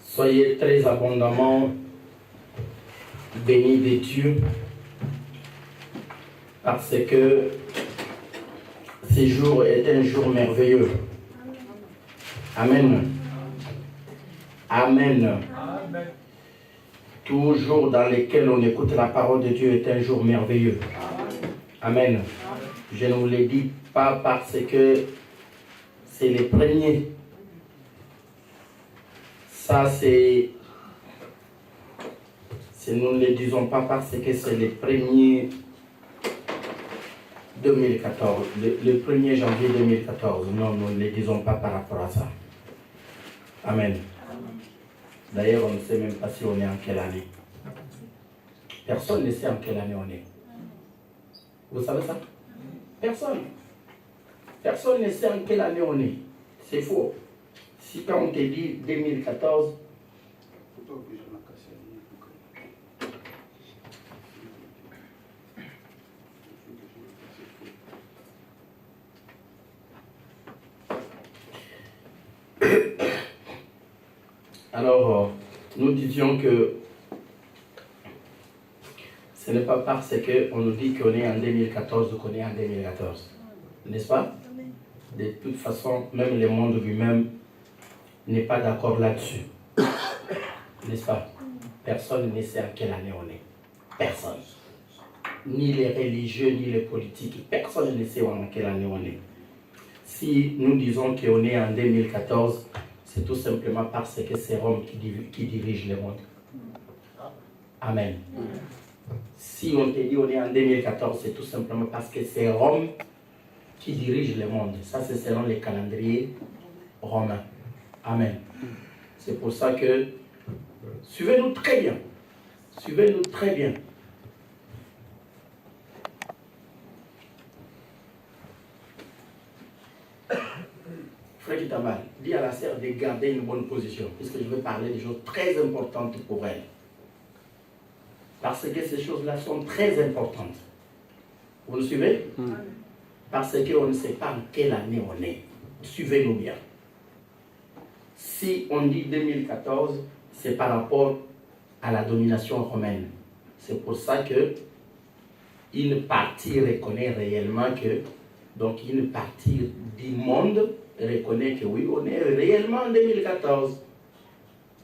Soyez très abondamment bénis de Dieu parce que ce jour est un jour merveilleux. Amen. Amen. Amen. Tout jour dans lequel on écoute la parole de Dieu est un jour merveilleux. Amen. Je ne vous le dis pas parce que c'est les premiers. Ça, nous ne le disons pas parce que c'est les premiers 2014, le 1er janvier 2014. Non, nous ne le disons pas par rapport à ça. Amen. D'ailleurs, on ne sait même pas si on est en quelle année. Personne ne sait en quelle année on est. Vous savez ça? Personne. Personne ne sait en quelle année on est. C'est faux. Si quand on te dit 2014, alors nous disions que ce n'est pas parce qu'on nous dit qu'on est en 2014 qu'on est en 2014. N'est-ce pas? De toute façon, même le monde lui-même n'est pas d'accord là-dessus. N'est-ce pas? Personne ne sait en quelle année on est. Personne. Ni les religieux, ni les politiques. Personne ne sait en quelle année on est. Si nous disons qu'on est en 2014, c'est tout simplement parce que c'est Rome qui dirige le monde. Amen. Si on te dit qu'on est en 2014, c'est tout simplement parce que c'est Rome qui dirige le monde. Ça, c'est selon les calendriers romains. Amen. C'est pour ça que, suivez-nous très bien. Suivez-nous très bien. Frère Kitambal, dis à la sœur de garder une bonne position, puisque je vais parler des choses très importantes pour elle. Parce que ces choses-là sont très importantes. Vous nous suivez? Parce qu'on ne sait pas en quelle année on est. Suivez-nous bien. Si on dit 2014, c'est par rapport à la domination romaine. C'est pour ça que une partie reconnaît réellement que, donc une partie du monde reconnaît que oui, on est réellement en 2014.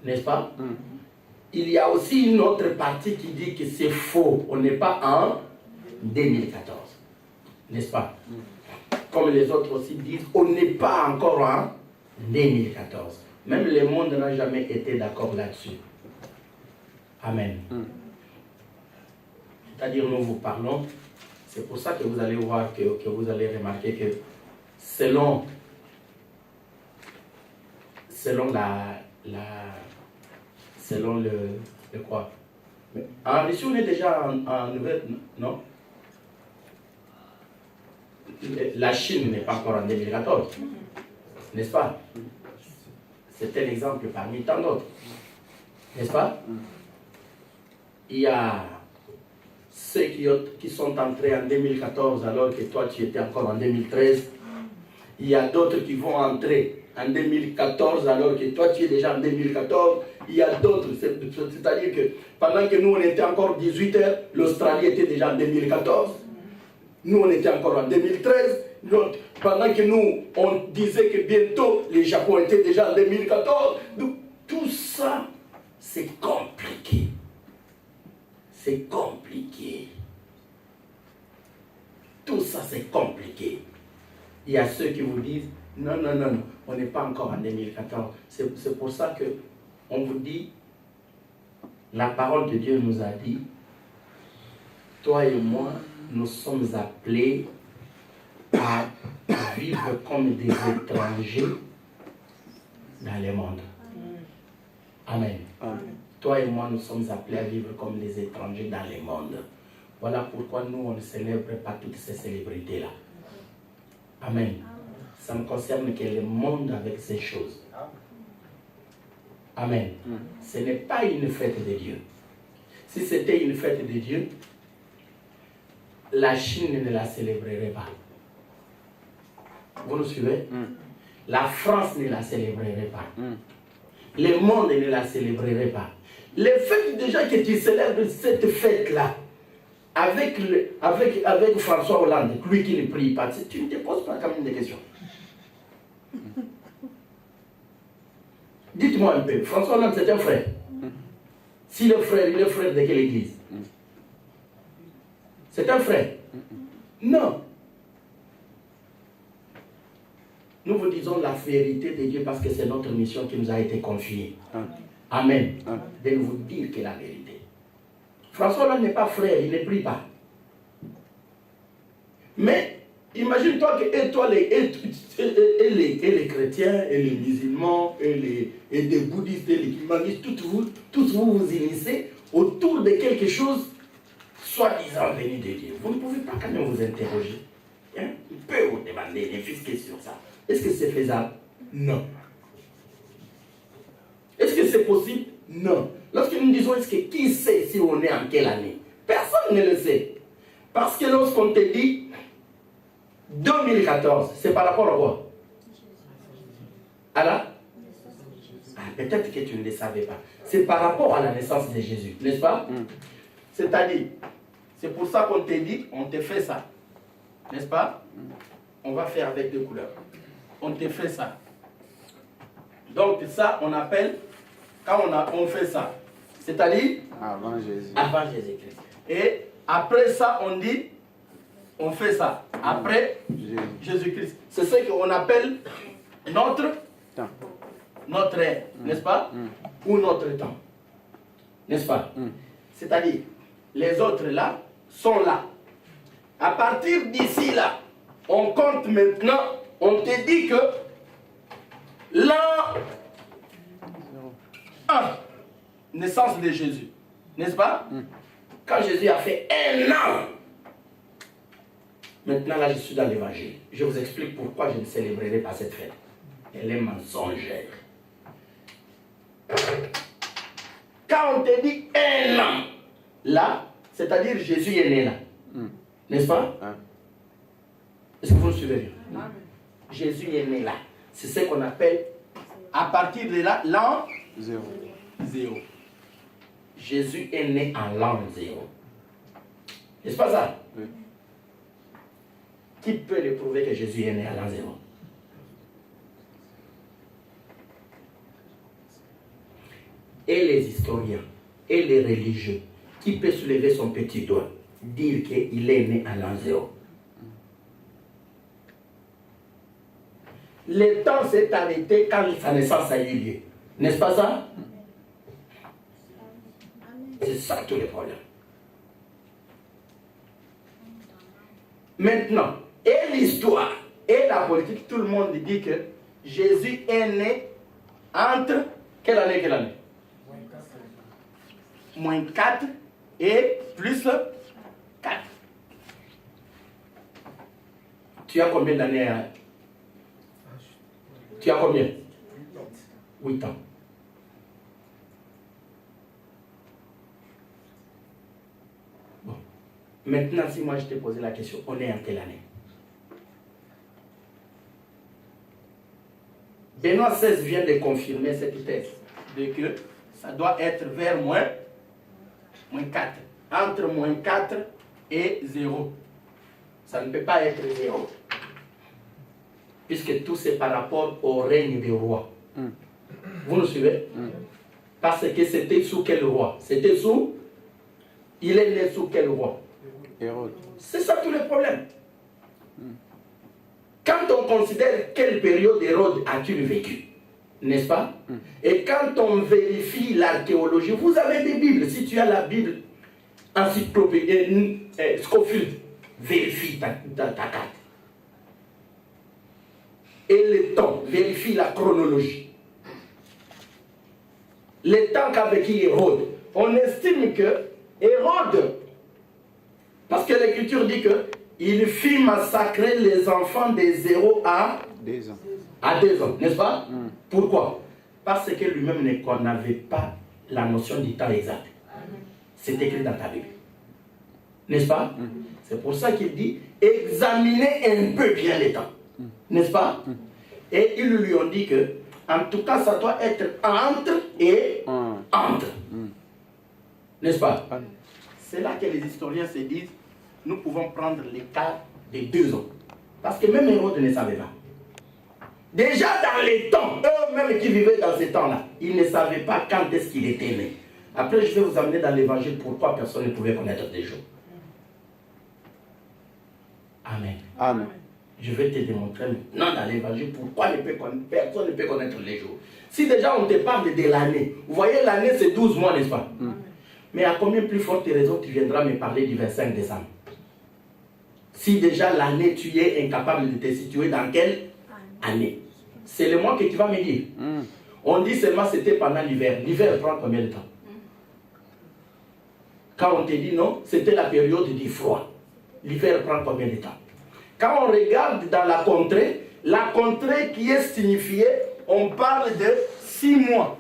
N'est-ce pas? Il y a aussi une autre partie qui dit que c'est faux. On n'est pas en 2014. N'est-ce pas? Comme les autres aussi disent, on n'est pas encore en 2014. Même le monde n'a jamais été d'accord là-dessus. Amen. C'est-à-dire, nous vous parlons, c'est pour ça que vous allez voir, que vous allez remarquer que selon le quoi? En Russie, on est déjà en nouvelle, non? La Chine n'est pas encore en 2014, n'est-ce pas? C'est un exemple parmi tant d'autres, n'est-ce pas? Il y a ceux qui sont entrés en 2014 alors que toi tu étais encore en 2013. Il y a d'autres qui vont entrer en 2014 alors que toi tu es déjà en 2014. Il y a d'autres, c'est-à-dire que pendant que nous on était encore 18 heures, l'Australie était déjà en 2014. Nous on était encore en 2013. Donc, pendant que nous on disait que bientôt les Japon étaient déjà en 2014. Donc, tout ça c'est compliqué. C'est compliqué. Tout ça c'est compliqué. Il y a ceux qui vous disent non, non, non, non, on n'est pas encore en 2014. C'est pour ça que on vous dit, la parole de Dieu nous a dit, toi et moi, nous sommes appelés à vivre comme des étrangers dans le monde. Amen. Amen. Toi et moi, nous sommes appelés à vivre comme des étrangers dans le monde. Voilà pourquoi nous, on ne célèbre pas toutes ces célébrités-là. Amen. Ça ne concerne que le monde avec ces choses. Amen. Ce n'est pas une fête de Dieu. Si c'était une fête de Dieu, la Chine ne la célébrerait pas. Vous nous suivez? La France ne la célébrerait pas. le monde ne la célébrerait pas. Le fait déjà que tu célèbres cette fête-là, avec François Hollande, lui qui ne prie pas, tu ne te poses pas quand même des questions. Dites-moi un peu, François Hollande c'est un frère. S'il est frère, il est frère de quelle église? C'est un frère? Non. Nous vous disons la vérité de Dieu parce que c'est notre mission qui nous a été confiée. Amen. De vous dire que la vérité. François Hollande n'est pas frère, il ne prie pas. Mais imagine-toi que et toi, les chrétiens, et les musulmans, et les bouddhistes, et les humanistes, tous vous unissez autour de quelque chose soi-disant venu de Dieu. Vous ne pouvez pas quand même vous interroger. Hein? On peut vous demander des fiscales sur ça. Est-ce que c'est faisable? Non. Est-ce que c'est possible? Non. Lorsque nous disons, est-ce que qui sait si on est en quelle année? Personne ne le sait. Parce que lorsqu'on te dit 2014, c'est par rapport à quoi? Peut-être que tu ne le savais pas. C'est par rapport à la naissance de Jésus, n'est-ce pas? C'est-à-dire, c'est pour ça qu'on te dit, on te fait ça. N'est-ce pas? On va faire avec deux couleurs. On te fait ça. Donc ça, on appelle, quand on fait ça, c'est-à-dire avant Jésus. Avant Jésus-Christ. Et après ça, on dit, on fait ça. Après Jésus-Christ. C'est ce qu'on appelle notre temps. Notre ère, n'est-ce pas? Ou notre temps. N'est-ce pas? C'est-à-dire, les autres là sont là. À partir d'ici là, on compte maintenant, on te dit que l'an 1, naissance de Jésus, n'est-ce pas? Quand Jésus a fait 1 an, maintenant là je suis dans l'évangile. Je vous explique pourquoi je ne célébrerai pas cette fête. Elle est mensongère. Quand on te dit 1 an, là, c'est-à-dire Jésus est né là. N'est-ce pas? Est-ce que vous me suivez bien? Jésus est né là. C'est ce qu'on appelle, à partir de là, l'an 0. Jésus est né en l'an 0. N'est-ce pas ça? Oui. Qui peut le prouver que Jésus est né à l'an 0? Et les historiens, et les religieux, qui peut soulever son petit doigt, dire qu'il est né à l'an 0? Le temps s'est arrêté quand sa naissance a eu lieu. N'est-ce pas ça? C'est ça tous les problèmes. Maintenant, et l'histoire, et la politique, tout le monde dit que Jésus est né entre quelle année et quelle année? Moins 4 et plus 4. Tu as combien d'années? Tu as combien? 8 ans. Bon. Maintenant, si moi je t'ai posé la question, on est en quelle année? Benoît XVI vient de confirmer cette thèse, de que ça doit être vers moins 4. Entre moins 4 et 0. Ça ne peut pas être 0. Puisque tout c'est par rapport au règne des rois. Vous nous suivez? Parce que c'était sous quel roi? C'était sous... Il est né sous quel roi? Hérode. C'est ça tous les problèmes. Quand on considère quelle période Hérode a-t-il vécu, n'est-ce pas? Et quand on vérifie l'archéologie, vous avez des Bibles. Si tu as la Bible encyclopédie, Scofield, vérifie ta carte. Et le temps, vérifie la chronologie. Le temps qu'a vécu Hérode, on estime que Hérode, parce que l'Écriture dit que il fit massacrer les enfants de 0 à 2 ans, n'est-ce pas? Pourquoi? Parce que lui-même n'avait pas la notion du temps exact. C'est écrit dans ta Bible. N'est-ce pas? C'est pour ça qu'il dit examinez un peu bien les temps. N'est-ce pas? Et ils lui ont dit que En tout cas, ça doit être entre et entre. N'est-ce pas? C'est là que les historiens se disent, nous pouvons prendre les cas des deux hommes. Parce que même Hérode ne savait pas. Déjà dans les temps, eux-mêmes qui vivaient dans ces temps-là, ils ne savaient pas quand est-ce qu'il était né. Après, je vais vous amener dans l'évangile pourquoi personne ne pouvait connaître des jours. Amen. Amen. Je vais te démontrer maintenant dans l'évangile pourquoi personne ne peut connaître les jours. Si déjà on te parle de l'année, vous voyez l'année c'est 12 mois, n'est-ce pas? Mais à combien plus forte raison tu viendras me parler du 25 décembre? Si déjà l'année tu es incapable de te situer dans quelle année? C'est le mois que tu vas me dire. On dit seulement c'était pendant l'hiver. L'hiver prend combien de temps? Quand on te dit non, c'était la période du froid. L'hiver prend combien de temps? Quand on regarde dans la contrée qui est signifiée, on parle de 6 mois.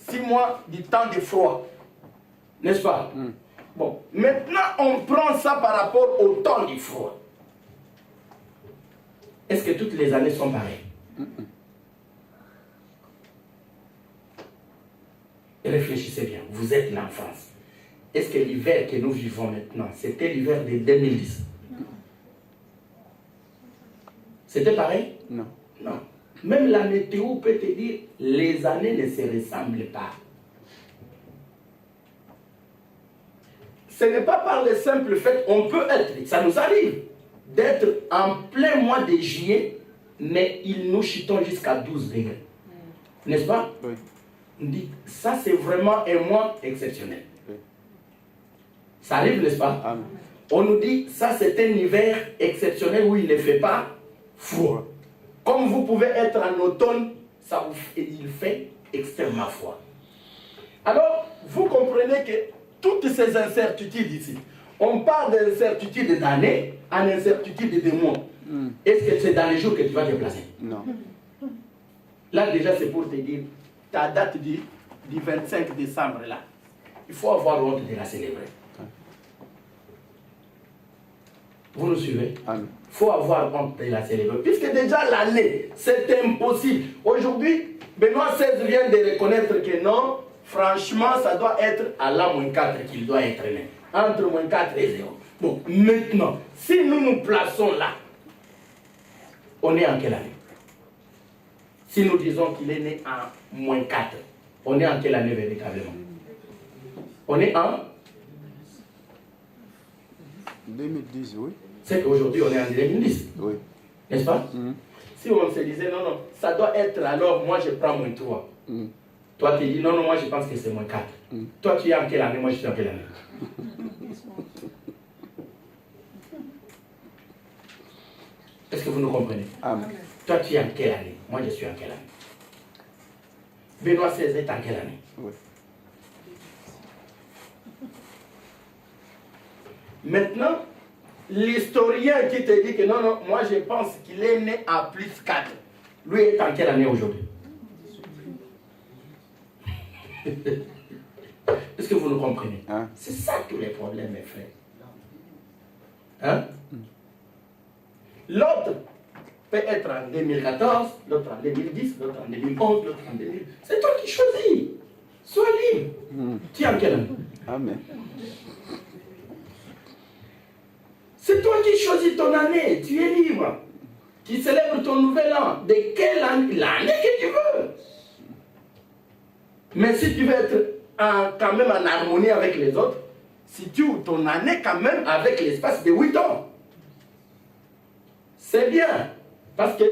6 mois du temps de froid. N'est-ce pas? Bon, maintenant on prend ça par rapport au temps du froid. Est-ce que toutes les années sont pareilles? Réfléchissez bien, vous êtes l'enfance. Est-ce que l'hiver que nous vivons maintenant, c'était l'hiver de 2010? C'était pareil? Non. Non. Même la météo peut te dire, les années ne se ressemblent pas. Ce n'est pas par le simple fait, on peut être, ça nous arrive, d'être en plein mois de juillet, mais nous chutons jusqu'à 12 degrés. N'est-ce pas? Oui. On dit, ça c'est vraiment un mois exceptionnel. Oui. Ça arrive, n'est-ce pas? Amen. On nous dit, ça c'est un hiver exceptionnel où il ne fait pas froid. Comme vous pouvez être en automne, il fait extrêmement froid. Alors, vous comprenez que toutes ces incertitudes ici, on parle d'incertitude d'année en incertitude de mois. Est-ce que c'est dans les jours que tu vas te déplacer? Non. Là déjà c'est pour te dire, ta date du 25 décembre là, il faut avoir honte de la célébrer. Vous nous suivez? Amen. Il faut avoir honte de la célébrer. Puisque déjà l'année, c'est impossible. Aujourd'hui, Benoît XVI vient de reconnaître que non, franchement, ça doit être à l'an-4 qu'il doit être né. Entre -4 et 0. Bon, maintenant, si nous nous plaçons là, on est en quelle année? Si nous disons qu'il est né en -4, on est en quelle année véritablement? On est en 2010, oui. C'est qu'aujourd'hui on est en 2010. Oui. N'est-ce pas? Si on se disait non, non, ça doit être alors, moi je prends -3. Toi tu dis non, non, moi je pense que c'est -4. Toi tu es en quelle année? Moi je suis en quelle année? Est-ce que vous nous comprenez? Amen. Toi tu es en quelle année? Moi je suis en quelle année? Benoît XVI est en quelle année? Oui. Maintenant, l'historien qui te dit que non, non, moi je pense qu'il est né à +4. Lui est en quelle année aujourd'hui? Est-ce que vous nous comprenez? Hein? C'est ça tous les problèmes, mes frères. Hein? L'autre peut être en 2014, l'autre en 2010, l'autre en 2011, l'autre en 2000. C'est toi qui choisis. Sois libre. Tu es en quelle année? Amen. C'est toi qui choisis ton année, tu es libre. Tu célèbres ton nouvel an. De quelle année? L'année que tu veux. Mais si tu veux être quand même en harmonie avec les autres, situe ton année quand même avec l'espace de 8 ans. C'est bien. Parce que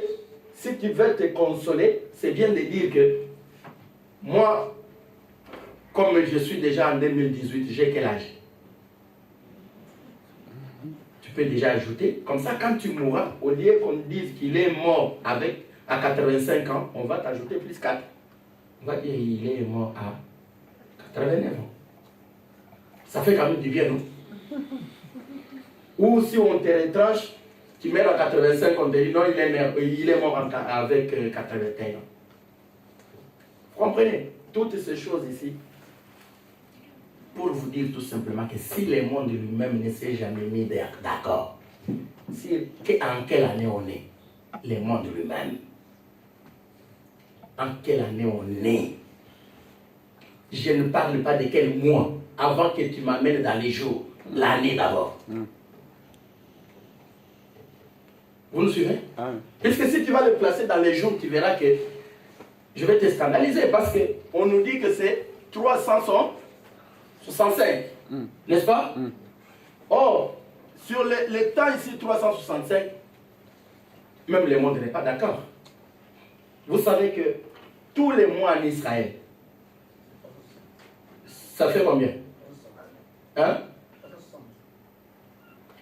si tu veux te consoler, c'est bien de dire que moi, comme je suis déjà en 2018, j'ai quel âge? Tu peux déjà ajouter. Comme ça, quand tu mourras, au lieu qu'on dise qu'il est mort à 85 ans, on va t'ajouter plus 4. On va dire qu'il est mort à 89 ans. Ça fait quand même du bien, non? Ou si on te retranche, tu meurs à 85, on te dit non, il est mort avec 81 ans. Vous comprenez? Toutes ces choses ici, pour vous dire tout simplement que si le monde lui-même ne s'est jamais mis d'accord, en quelle année on est, le monde lui-même, en quelle année on est. Je ne parle pas de quel mois, avant que tu m'amènes dans les jours, l'année d'abord. Vous nous suivez? Puisque si tu vas le placer dans les jours, tu verras que je vais te scandaliser, parce qu'on nous dit que c'est 365, n'est-ce pas? Or, sur le temps ici, 365, même le monde n'est pas d'accord. Vous savez que tous les mois en Israël, ça fait combien? Hein?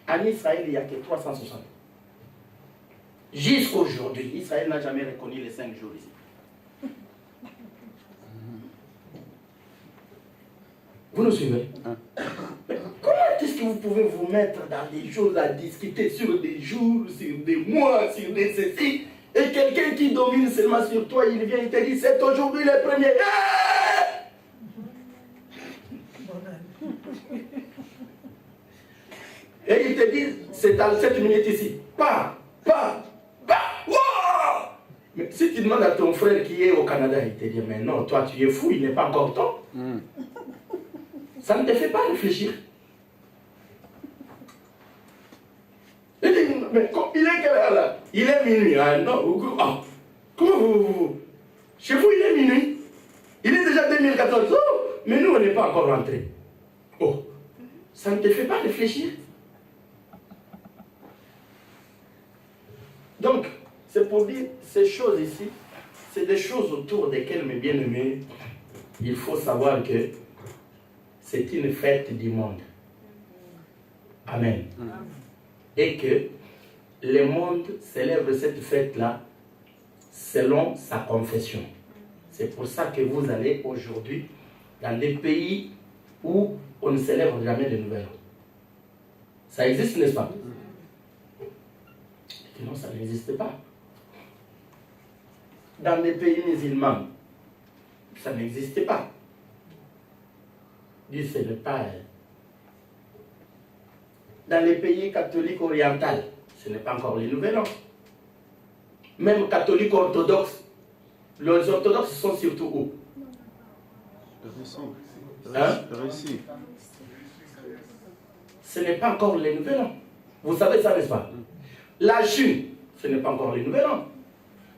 En Israël, il n'y a que 360. Jusqu'aujourd'hui, Israël n'a jamais reconnu les 5 jours ici. Vous nous suivez? Mais comment est-ce que vous pouvez vous mettre dans des choses à discuter sur des jours, sur des mois, sur des ceci, et quelqu'un qui domine seulement sur toi, il vient, il te dit, c'est aujourd'hui le premier. Et il te dit, c'est dans 7 minutes ici. Pas. Wow! Mais si tu demandes à ton frère qui est au Canada, il te dit, mais non, toi tu es fou, il n'est pas encore temps. Ça ne te fait pas réfléchir. Il dit, mais il est quelle heure là? Il est minuit. Ah non, comment vous... Chez vous, il est minuit. Il est déjà 2014. Oh, mais nous, on n'est pas encore rentrés. Oh, ça ne te fait pas réfléchir. Donc, c'est pour dire, ces choses ici, c'est des choses autour desquelles, mes bien-aimés, il faut savoir que c'est une fête du monde. Amen. Et que le monde célèbre cette fête-là selon sa confession. C'est pour ça que vous allez aujourd'hui dans des pays où on ne célèbre jamais de Nouvel An. Ça existe, n'est-ce pas? Non, ça n'existe pas. Dans les pays musulmans, ça n'existe pas. Dieu, c'est le Père. Dans les pays catholiques orientaux, ce n'est pas encore les Nouvel An. Même catholiques orthodoxes, les orthodoxes sont surtout où? Récit. Ce n'est pas encore les Nouvel An. Vous savez ça, n'est-ce pas? La Chine, ce n'est pas encore les Nouvel An.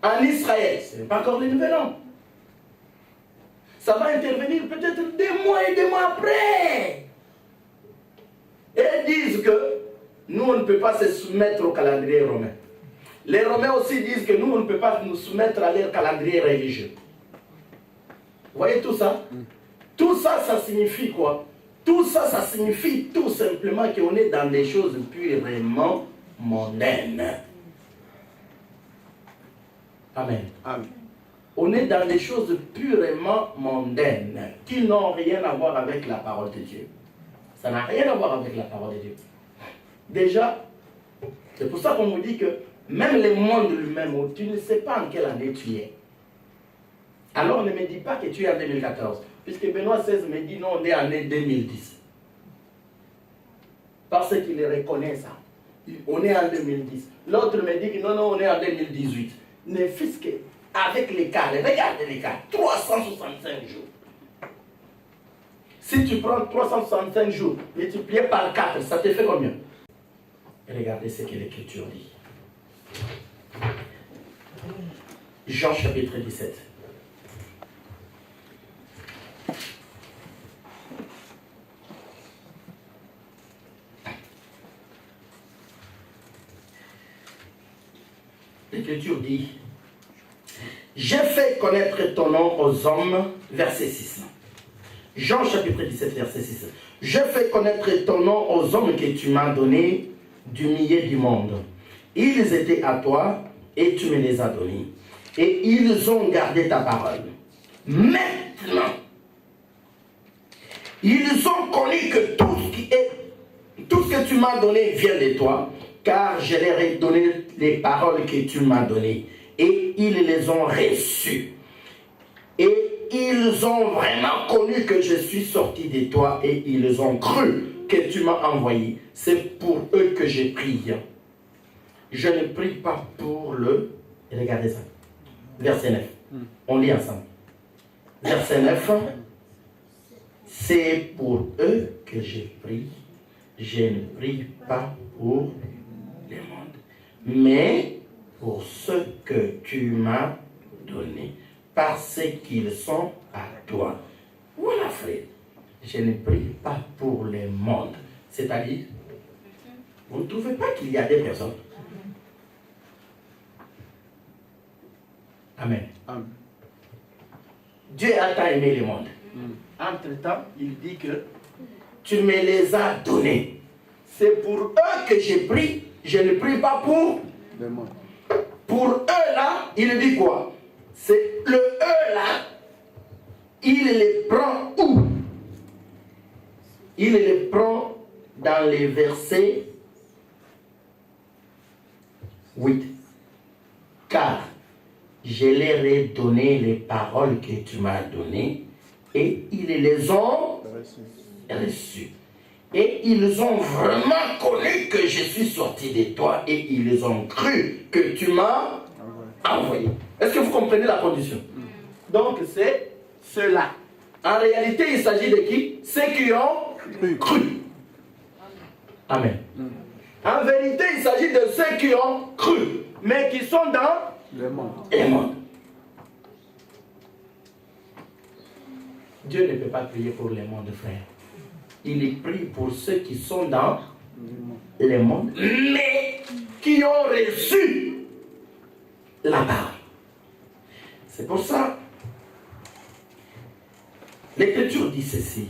En Israël, ce n'est pas encore les Nouvel An. Ça va intervenir peut-être des mois et des mois après. Et ils disent que nous, on ne peut pas se soumettre au calendrier romain. Les Romains aussi disent que nous, on ne peut pas nous soumettre à leur calendrier religieux. Vous voyez tout ça? Tout ça, ça signifie quoi? Tout ça, ça signifie tout simplement qu'on est dans des choses purement mondaines. Amen. Amen. On est dans des choses purement mondaines qui n'ont rien à voir avec la parole de Dieu. Ça n'a rien à voir avec la parole de Dieu. Déjà, c'est pour ça qu'on nous dit que même le monde lui-même, tu ne sais pas en quelle année tu es. Alors ne me dis pas que tu es en 2014. Puisque Benoît XVI me dit non, on est en 2010. Parce qu'il reconnaît ça. On est en 2010. L'autre me dit que non, on est en 2018. Ne fût-ce qu'avec l'écart, regardez l'écart, 365 jours. Si tu prends 365 jours multiplié par 4, ça te fait combien? Regardez ce que l'Écriture dit. Jean chapitre 17. L'Écriture dit, j'ai fait connaître ton nom aux hommes, verset 6. Jean chapitre 17, verset 6. Je fais connaître ton nom aux hommes que tu m'as donnés du milieu du monde. Ils étaient à toi et tu me les as donnés. Et ils ont gardé ta parole. Maintenant, ils ont connu que tout ce que tu m'as donné vient de toi, car je leur ai donné les paroles que tu m'as données. Et ils les ont reçues. Et ils ont vraiment connu que je suis sorti de toi et ils ont cru que tu m'as envoyé. C'est pour eux que je prie. Je ne prie pas pour le... Regardez ça. Verset 9. On lit ensemble. Verset 9. C'est pour eux que je prie. Je ne prie pas pour le monde, mais pour ceux que tu m'as donnés, parce qu'ils sont à toi. Voilà, frère. Je ne prie pas pour le monde. C'est-à-dire, vous ne trouvez pas qu'il y a des personnes. Amen. Amen. Dieu a tant aimé le monde. Entre-temps, il dit que tu me les as donnés. C'est pour eux que je prie. Je ne prie pas pour Le monde. Pour eux là, il dit quoi? C'est le eux là, il les prend où? Il les prend dans les versets 8. Car je leur ai donné les paroles que tu m'as données et ils les ont reçues. Et ils ont vraiment connu que je suis sorti de toi et ils ont cru que tu m'as envoyé. Est-ce que vous comprenez la condition? Donc c'est cela. En réalité, il s'agit de qui? Ceux qui ont cru. Amen. En vérité, il s'agit de ceux qui ont cru, mais qui sont dans Le monde. le monde. Dieu ne peut pas prier pour le monde, frère. Il prie pour ceux qui sont dans le monde, mais qui ont reçu la parole. C'est pour ça, l'Écriture dit ceci,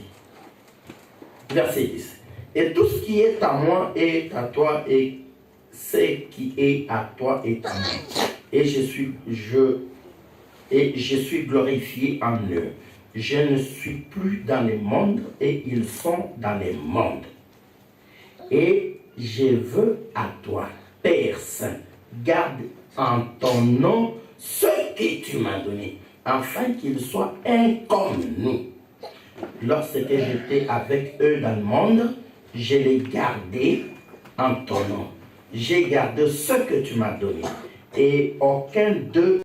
verset 10. Et tout ce qui est à moi est à toi, et ce qui est à toi est à moi. Et je suis glorifié en eux. Je ne suis plus dans le monde et ils sont dans le monde. Et je veux à toi, Père Saint, garde en ton nom ce que tu m'as donné, afin qu'ils soient un comme nous. Lorsque j'étais avec eux dans le monde, je les gardais en ton nom. J'ai gardé ce que tu m'as donné, et aucun d'eux